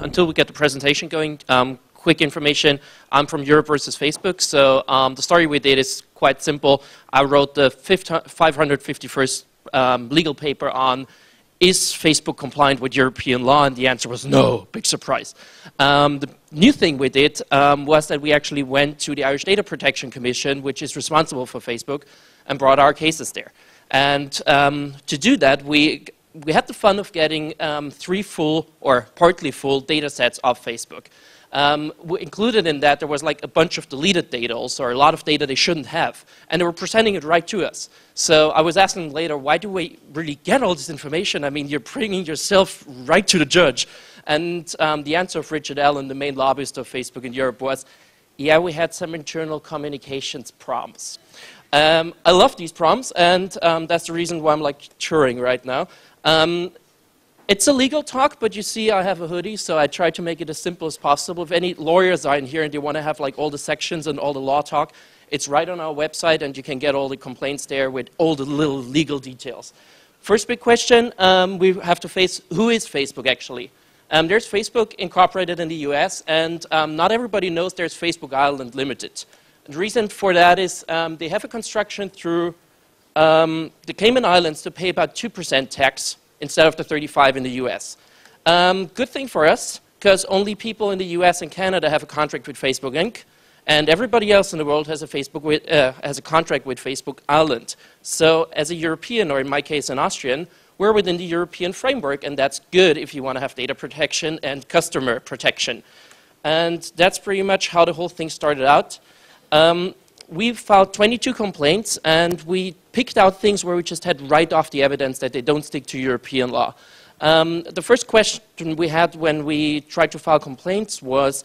until we get the presentation going, quick information. I'm from Europe versus Facebook. So the story we did is quite simple. I wrote the 551st legal paper on, is Facebook compliant with European law? And the answer was no, big surprise. The new thing we did was that we actually went to the Irish Data Protection Commission, which is responsible for Facebook, and brought our cases there. And to do that, we had the fun of getting 3 full or partly full data sets of Facebook. Included in that, there was like a bunch of deleted data also, or a lot of data they shouldn't have. And they were presenting it right to us. So I was asking them later, why do we really get all this information? I mean, you're bringing yourself right to the judge. And the answer of Richard Allen, the main lobbyist of Facebook in Europe, was, yeah, we had some internal communications problems. I love these problems, and that's the reason why I'm like touring right now. It's a legal talk, but you see I have a hoodie, so I try to make it as simple as possible. If any lawyers are in here and they want to have like all the sections and all the law talk, it's right on our website, and you can get all the complaints there with all the little legal details. First big question we have to face, who is Facebook actually? There's Facebook Incorporated in the US, and not everybody knows there's Facebook Ireland Limited. And the reason for that is they have a construction through the Cayman Islands to pay about 2% tax instead of the 35 in the US. Good thing for us, because only people in the US and Canada have a contract with Facebook Inc., and everybody else in the world has a contract with Facebook Ireland. So as a European, or in my case an Austrian, we're within the European framework, and that's good if you want to have data protection and customer protection. And that's pretty much how the whole thing started out. We filed 22 complaints, and we picked out things where we just had right off the evidence that they don't stick to European law. The first question we had when we tried to file complaints was,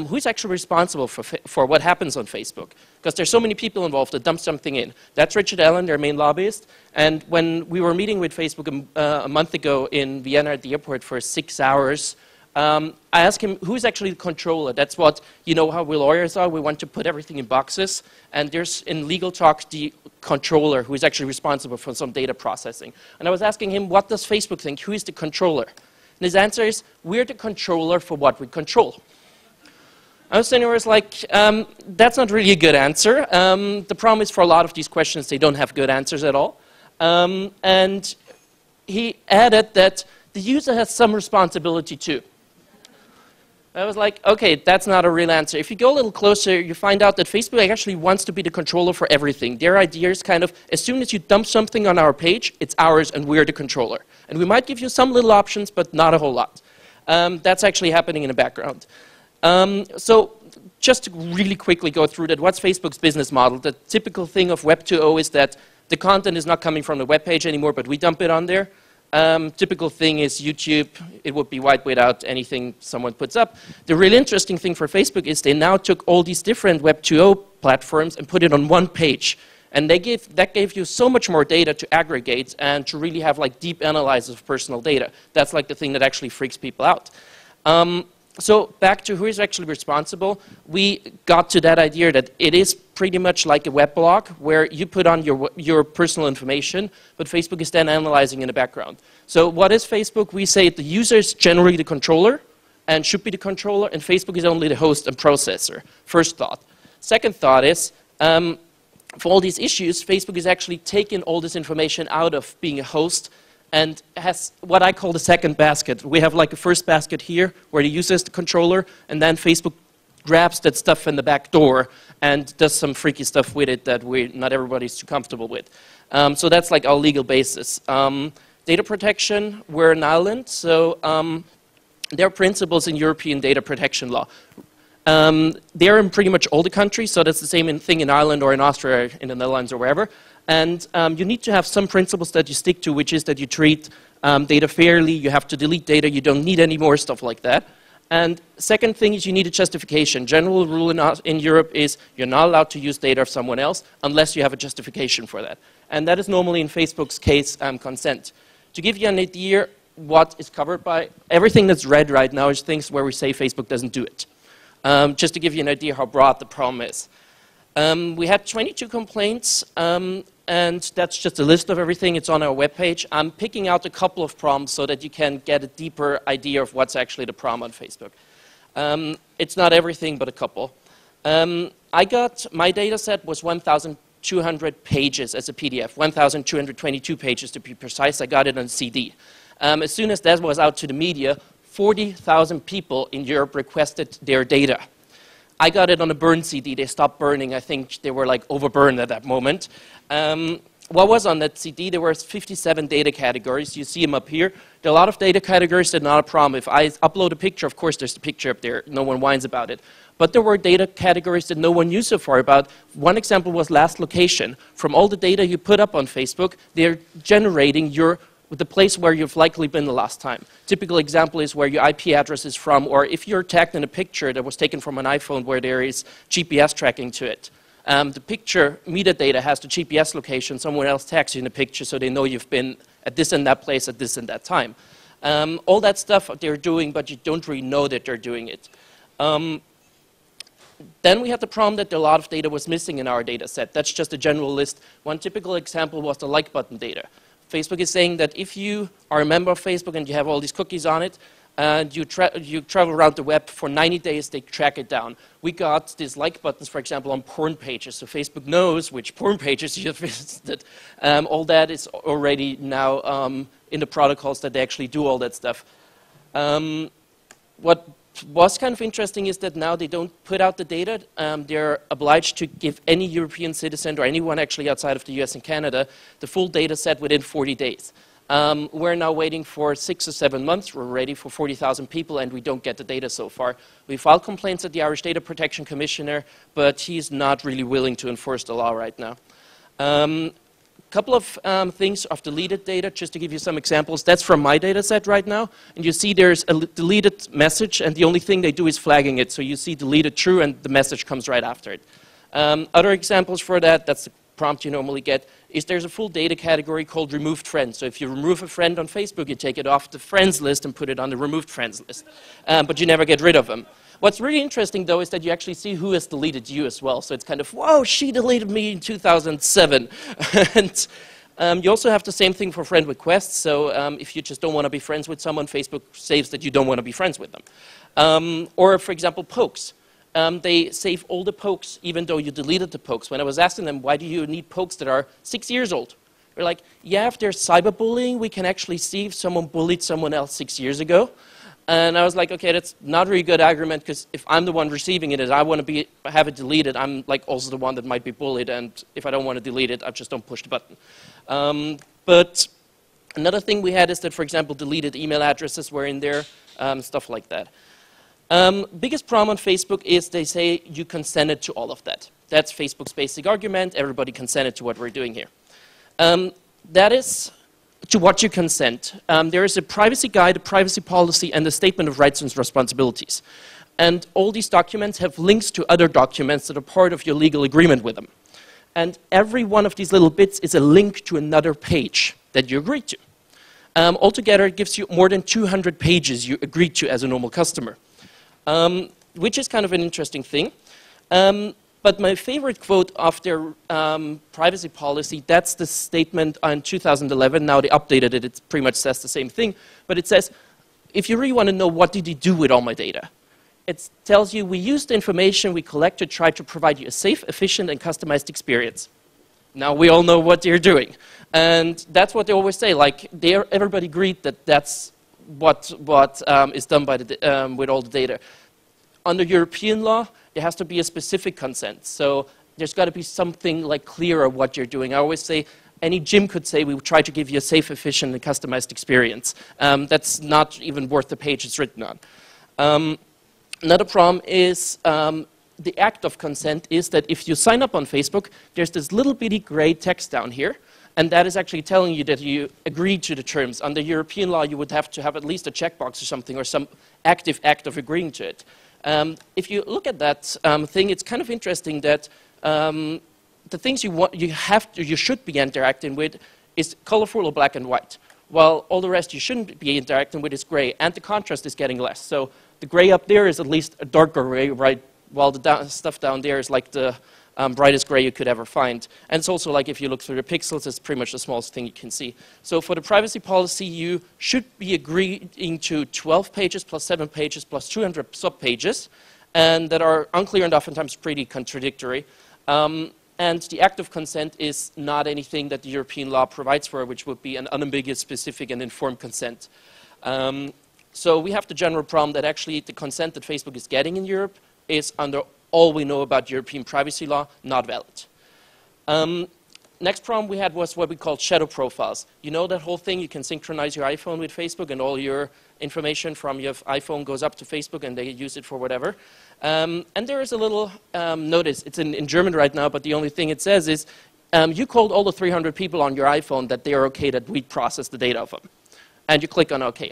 who's actually responsible for what happens on Facebook? Because there's so many people involved that dump something in. That's Richard Allen, their main lobbyist. And when we were meeting with Facebook a month ago in Vienna at the airport for 6 hours, I asked him, who's actually the controller? That's what, you know how we lawyers are. We want to put everything in boxes. And there's, in legal talk, the controller who is actually responsible for some data processing. And I was asking him, what does Facebook think? Who is the controller? And his answer is, we're the controller for what we control. I was sitting there, like, that's not really a good answer. The problem is, for a lot of these questions, they don't have good answers at all. And he added that the user has some responsibility too. I was like, okay, that's not a real answer. If you go a little closer, you find out that Facebook actually wants to be the controller for everything. Their idea is kind of, as soon as you dump something on our page, it's ours and we're the controller. And we might give you some little options, but not a whole lot. That's actually happening in the background. So just to really quickly go through that, what's Facebook's business model? The typical thing of Web 2.0 is that the content is not coming from the web page anymore, but we dump it on there. Typical thing is YouTube, it would be white without anything someone puts up. The really interesting thing for Facebook is they now took all these different Web 2.0 platforms and put it on one page. And that gave you so much more data to aggregate and to really have like deep analysis of personal data. That's like the thing that actually freaks people out. So back to who is actually responsible, we got to that idea that it is pretty much like a web blog where you put on your personal information, but Facebook is then analyzing in the background. So what is Facebook? We say the user is generally the controller and should be the controller, and Facebook is only the host and processor. First thought. Second thought is, for all these issues, Facebook is actually taking all this information out of being a host and has what I call the second basket. We have like a first basket here where the user is the controller, and then Facebook grabs that stuff in the back door and does some freaky stuff with it that not everybody's too comfortable with. So that's like our legal basis. Data protection, we're an island, so there are principles in European data protection law. They're in pretty much all the countries, so that's the same thing in Ireland or in Austria, in the Netherlands or wherever. And you need to have some principles that you stick to, which is that you treat data fairly, you have to delete data, you don't need any more stuff like that. And second thing is you need a justification. General rule in Europe is you're not allowed to use data of someone else unless you have a justification for that. And that is normally in Facebook's case consent. To give you an idea what is covered by, everything that's red right now is things where we say Facebook doesn't do it. Just to give you an idea how broad the problem is. We had 22 complaints. and that's just a list of everything. It's on our webpage. I'm picking out a couple of prompts so that you can get a deeper idea of what's actually the prompt on Facebook. It's not everything, but a couple. I got, my data set was 1,200 pages as a PDF, 1,222 pages to be precise. I got it on CD. As soon as that was out to the media, 40,000 people in Europe requested their data. I got it on a burn CD. They stopped burning. I think they were like overburned at that moment. What was on that CD? There were 57 data categories. You see them up here. There are a lot of data categories that are not a problem. If I upload a picture, of course, there's the picture up there. No one whines about it. But there were data categories that no one knew so far about. One example was last location. From all the data you put up on Facebook, they're generating the place where you've likely been the last time. Typical example is where your IP address is from, or if you're tagged in a picture that was taken from an iPhone where there is GPS tracking to it. The picture metadata has the GPS location. Someone else tags you in the picture so they know you've been at this and that place at this and that time. All that stuff they're doing, but you don't really know that they're doing it. Then we had the problem that a lot of data was missing in our data set. That's just a general list. One typical example was the like button data. Facebook is saying that if you are a member of Facebook and you have all these cookies on it, and you travel around the web for 90 days, they track it down. We got these like buttons, for example, on porn pages, so Facebook knows which porn pages you have visited. All that is already now in the protocols that they actually do all that stuff. What was kind of interesting is that now they don't put out the data. They're obliged to give any European citizen or anyone actually outside of the US and Canada the full data set within 40 days. We're now waiting for 6 or 7 months. We're ready for 40,000 people, and we don't get the data so far. We filed complaints at the Irish Data Protection Commissioner, but he's not really willing to enforce the law right now. Couple of things of deleted data, just to give you some examples. That's from my data set right now. And you see there's a deleted message, and the only thing they do is flagging it. So you see deleted true, and the message comes right after it. Other examples for that, that's the prompt you normally get, is there's a full data category called removed friends. So if you remove a friend on Facebook, you take it off the friends list and put it on the removed friends list. But you never get rid of them. What's really interesting, though, is that you actually see who has deleted you as well. So it's kind of, whoa, she deleted me in 2007. And you also have the same thing for friend requests. So if you just don't want to be friends with someone, Facebook saves that you don't want to be friends with them. Or, for example, pokes. They save all the pokes, even though you deleted the pokes. When I was asking them, why do you need pokes that are 6 years old? They're like, yeah, if there's cyberbullying, we can actually see if someone bullied someone else 6 years ago. And I was like, okay, that's not a really good argument, because if I'm the one receiving it and I want to have it deleted, I'm like also the one that might be bullied, and if I don't want to delete it, I just don't push the button. But another thing we had is that, for example, deleted email addresses were in there, stuff like that. Biggest problem on Facebook is they say you consented to all of that. That's Facebook's basic argument. Everybody consented to what we're doing here. That is to what you consent. There is a privacy guide, a privacy policy, and a statement of rights and responsibilities. And all these documents have links to other documents that are part of your legal agreement with them. And every one of these little bits is a link to another page that you agreed to. Altogether, it gives you more than 200 pages you agreed to as a normal customer. Which is kind of an interesting thing. But my favorite quote of their privacy policy, that's the statement in 2011. Now they updated it. It pretty much says the same thing. But it says, if you really want to know what did you do with all my data, it tells you we used the information we collected to try to provide you a safe, efficient, and customized experience. Now we all know what they're doing. And that's what they always say. Like, everybody agreed that that's what is done by with all the data. Under European law, there has to be a specific consent. So there's got to be something like clearer what you're doing. I always say, any gym could say, we will try to give you a safe, efficient, and customized experience. That's not even worth the page it's written on. Another problem is the act of consent is that if you sign up on Facebook, there's this little bitty gray text down here. And that is actually telling you that you agreed to the terms. Under European law, you would have to have at least a checkbox or something, or some active act of agreeing to it. If you look at that thing, it's kind of interesting that the things you should be interacting with is colorful or black and white, while all the rest you shouldn't be interacting with is gray, and the contrast is getting less. So the gray up there is at least a darker gray, right? While the stuff down there is like the brightest gray you could ever find. And it's also like if you look through the pixels, it's pretty much the smallest thing you can see. So for the privacy policy, you should be agreeing to 12 pages plus 7 pages plus 200 sub-pages, and that are unclear and oftentimes pretty contradictory. And the active consent is not anything that the European law provides for, which would be an unambiguous, specific, and informed consent. So we have the general problem that actually the consent that Facebook is getting in Europe is, under all we know about European privacy law, not valid. Next problem we had was what we call shadow profiles. You know that whole thing, you can synchronize your iPhone with Facebook and all your information from your iPhone goes up to Facebook and they use it for whatever. And there is a little notice, it's in German right now, but the only thing it says is, you called all the 300 people on your iPhone that they are okay that we process the data of them. And you click on OK.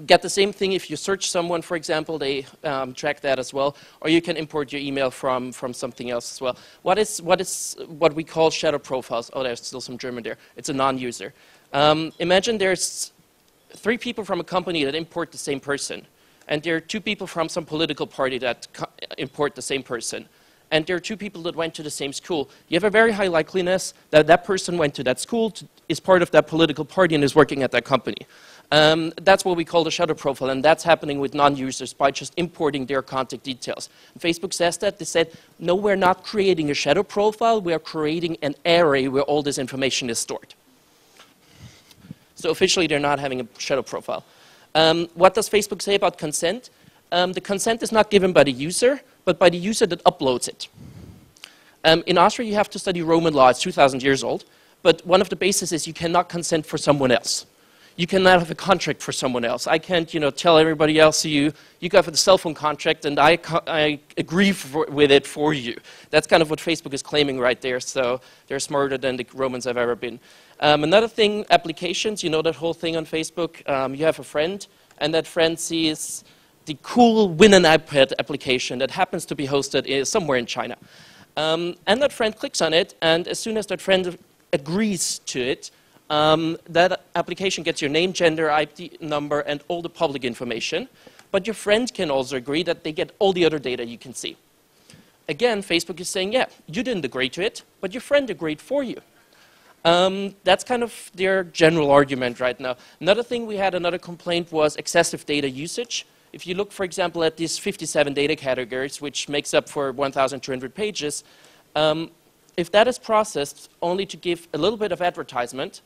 Get the same thing if you search someone, for example, they track that as well, or you can import your email from something else as well. What we call shadow profiles? Oh, there's still some German there. It's a non-user. Imagine there's 3 people from a company that import the same person, and there are 2 people from some political party that import the same person, and there are 2 people that went to the same school. You have a very high likeliness that that person went to that school, is part of that political party, and is working at that company. That's what we call the shadow profile, and that's happening with non-users by just importing their contact details. And Facebook says that. They said, no, we're not creating a shadow profile, we are creating an array where all this information is stored. So officially, they're not having a shadow profile. What does Facebook say about consent? The consent is not given by the user, but by the user that uploads it. In Austria, you have to study Roman law. It's 2,000 years old. But one of the bases is you cannot consent for someone else. You cannot have a contract for someone else. I can't, tell everybody else you got a cell phone contract and I agree with it for you. That's kind of what Facebook is claiming right there. So they're smarter than the Romans have ever been. Another thing, applications. You know that whole thing on Facebook. You have a friend, and that friend sees the cool Win an iPad application that happens to be hosted somewhere in China. And that friend clicks on it, and as soon as that friend agrees to it, that application gets your name, gender, ID number, and all the public information. But your friend can also agree that they get all the other data you can see. Again, Facebook is saying, yeah, you didn't agree to it, but your friend agreed for you. That's kind of their general argument right now. Another thing we had, another complaint, was excessive data usage. If you look, for example, at these 57 data categories, which makes up for 1,200 pages, if that is processed only to give a little bit of advertisement,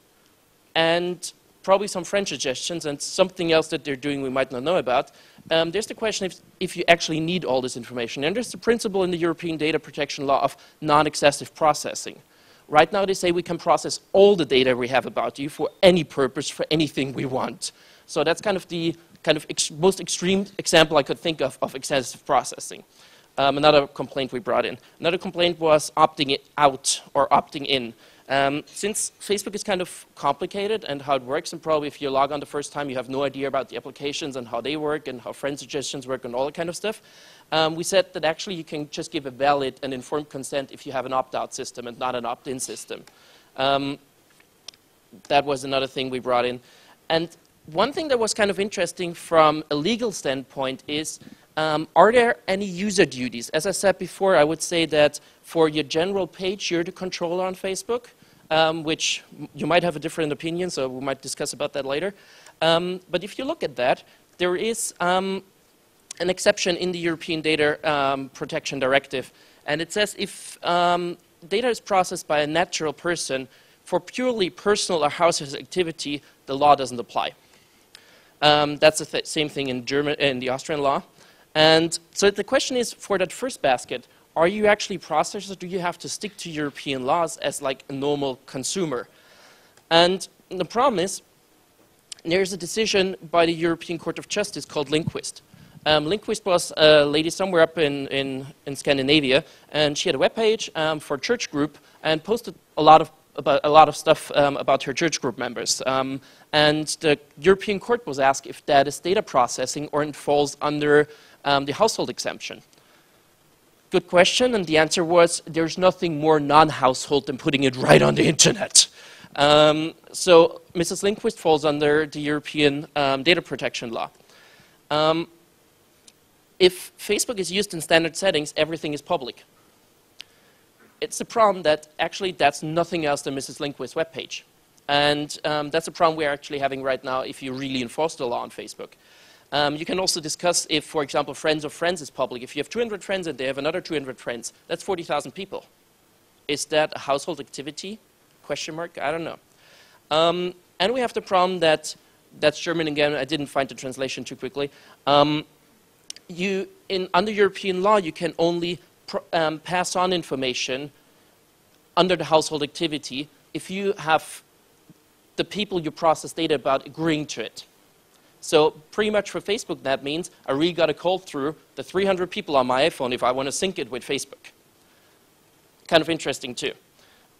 and probably some friend suggestions and something else that they're doing we might not know about, there's the question if you actually need all this information. And there's the principle in the European data protection law of non-excessive processing. Right now they say we can process all the data we have about you for any purpose, for anything we want. So that's kind of the most extreme example I could think of excessive processing. Another complaint we brought in. Another complaint was opting out or opting in. Since Facebook is kind of complicated and how it works, and probably if you log on the first time you have no idea about the applications and how they work and how friend suggestions work and all that kind of stuff, we said that actually you can just give a valid and informed consent if you have an opt-out system and not an opt-in system. That was another thing we brought in. And one thing that was kind of interesting from a legal standpoint is, are there any user duties? As I said before, I would say that for your general page, you're the controller on Facebook, which you might have a different opinion, so we might discuss about that later. But if you look at that, there is an exception in the European Data Protection Directive. And it says if data is processed by a natural person for purely personal or household activity, the law doesn't apply. That's the same thing in the Austrian law. And so the question is, for that first basket, are you actually processors, or do you have to stick to European laws as like a normal consumer? And the problem is, there's a decision by the European Court of Justice called Lindquist. Lindquist was a lady somewhere up in Scandinavia, and she had a webpage for a church group and posted a lot of stuff about her church group members. And the European Court was asked if that is data processing or it falls under the household exemption. Good question, and the answer was there's nothing more non-household than putting it right on the internet. So Mrs. Lindquist falls under the European data protection law. If Facebook is used in standard settings, everything is public. it's a problem that actually that's nothing else than Mrs. Lindquist's webpage. And that's a problem we're actually having right now if you really enforce the law on Facebook. You can also discuss if, for example, friends of friends is public. If you have 200 friends and they have another 200 friends, that's 40,000 people. Is that a household activity? Question mark? I don't know. And we have the problem that, that's German again, I didn't find the translation too quickly. Under European law, you can only pass on information under the household activity if you have the people you process data about agreeing to it. So pretty much for Facebook, that means I really got to call through the 300 people on my iPhone if I want to sync it with Facebook. Kind of interesting too.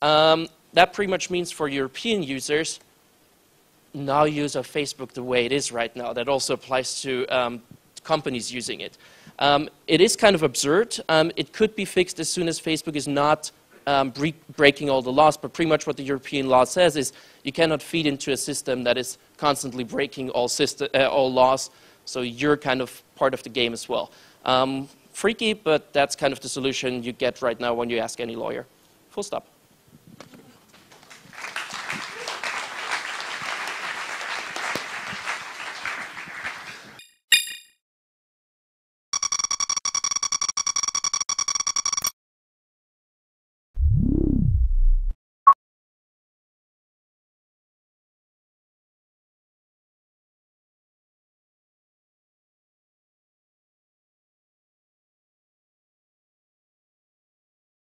That pretty much means for European users, no use of Facebook the way it is right now. That also applies to companies using it. It is kind of absurd. It could be fixed as soon as Facebook is not breaking all the laws, but pretty much what the European law says is you cannot feed into a system that is constantly breaking all laws, so you're kind of part of the game as well. Freaky, but that's kind of the solution you get right now when you ask any lawyer. Full stop.